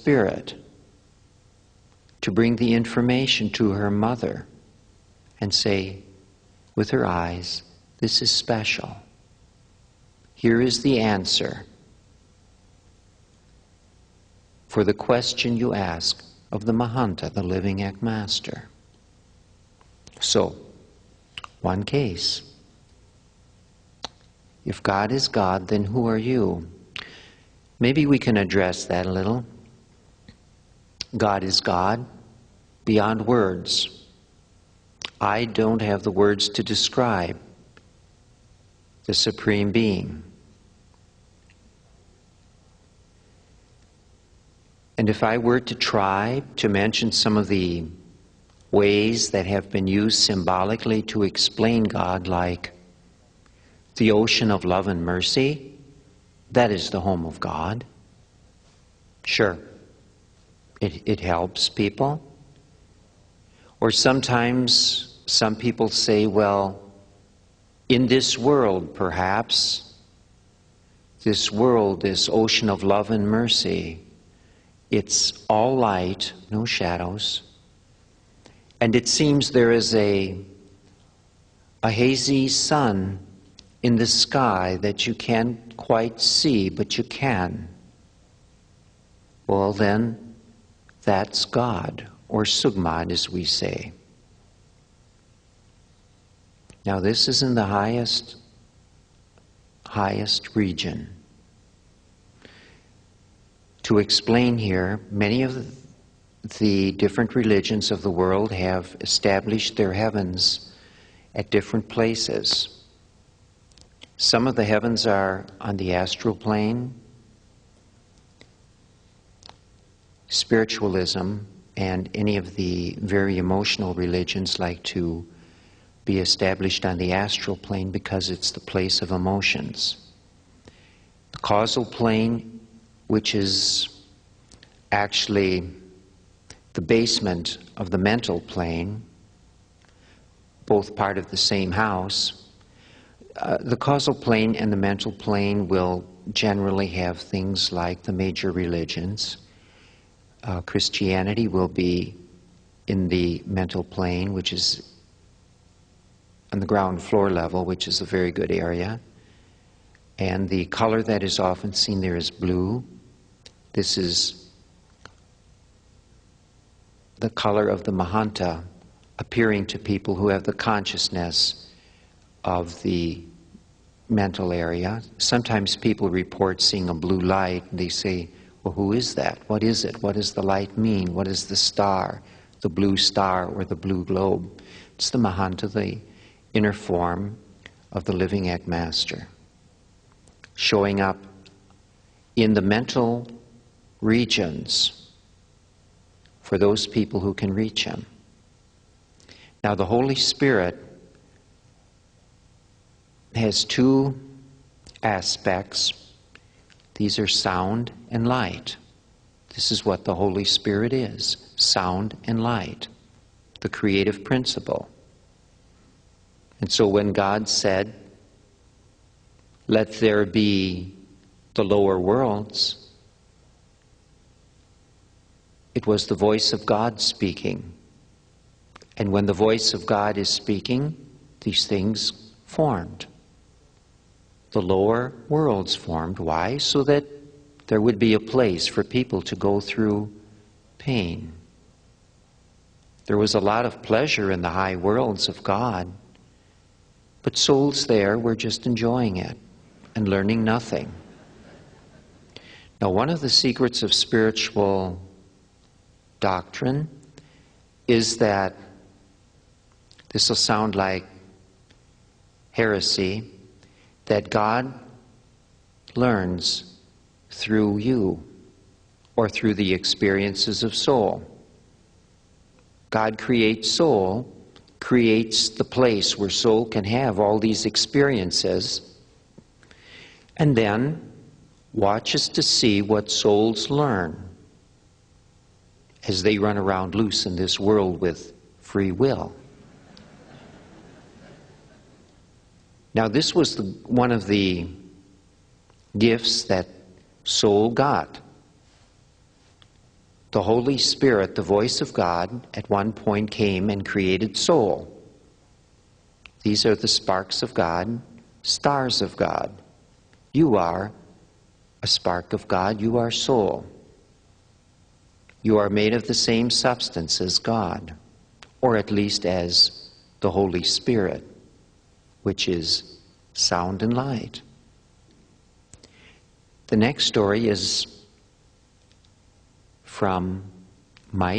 Spirit to bring the information to her mother and say, with her eyes, this is special. Here is the answer for the question you ask of the Mahanta, the living Act Master. So, one case. If God is God, then who are you? Maybe we can address that a little. God is God beyond words. I don't have the words to describe the Supreme Being. And if I were to try to mention some of the ways that have been used symbolically to explain God, like the ocean of love and mercy, that is the home of God. Sure, it helps people. Or sometimes some people say, well, in this world perhaps, this world, this ocean of love and mercy, it's all light, no shadows. And it seems there is a hazy sun in the sky that you can't quite see, but you can. Well then, that's God, or Sugmad as we say. Now this is in the highest region. To explain here, many of the different religions of the world have established their heavens at different places. Some of the heavens are on the astral plane. Spiritualism and any of the very emotional religions like to be established on the astral plane because it's the place of emotions. The causal plane, which is actually the basement of the mental plane, both part of the same house. The causal plane and the mental plane will generally have things like the major religions. Christianity will be in the mental plane, which is on the ground floor level, which is a very good area. And the color that is often seen there is blue. This is the color of the Mahanta appearing to people who have the consciousness of the mental area. Sometimes people report seeing a blue light and they say, well, who is that? What is it? What does the light mean? What is the star, the blue star or the blue globe? It's the Mahanta, the inner form of the living Act Master, showing up in the mental regions for those people who can reach him. Now the Holy Spirit has two aspects. These are sound and light. This is what the Holy Spirit is, sound and light, the creative principle. And so when God said, let there be the lower worlds, it was the voice of God speaking. And when the voice of God is speaking, these things formed. The lower worlds formed. Why? So that there would be a place for people to go through pain. There was a lot of pleasure in the high worlds of God, but souls there were just enjoying it and learning nothing. Now, one of the secrets of spiritual doctrine is that, this will sound like heresy, that God learns through you or through the experiences of soul. God creates soul, creates the place where soul can have all these experiences, and then watches to see what souls learn as they run around loose in this world with free will. Now this was one of the gifts that soul got. The Holy Spirit, the voice of God, at one point came and created soul. These are the sparks of God, stars of God. You are a spark of God, you are soul. You are made of the same substance as God, or at least as the Holy Spirit, which is sound and light. The next story is from Mike.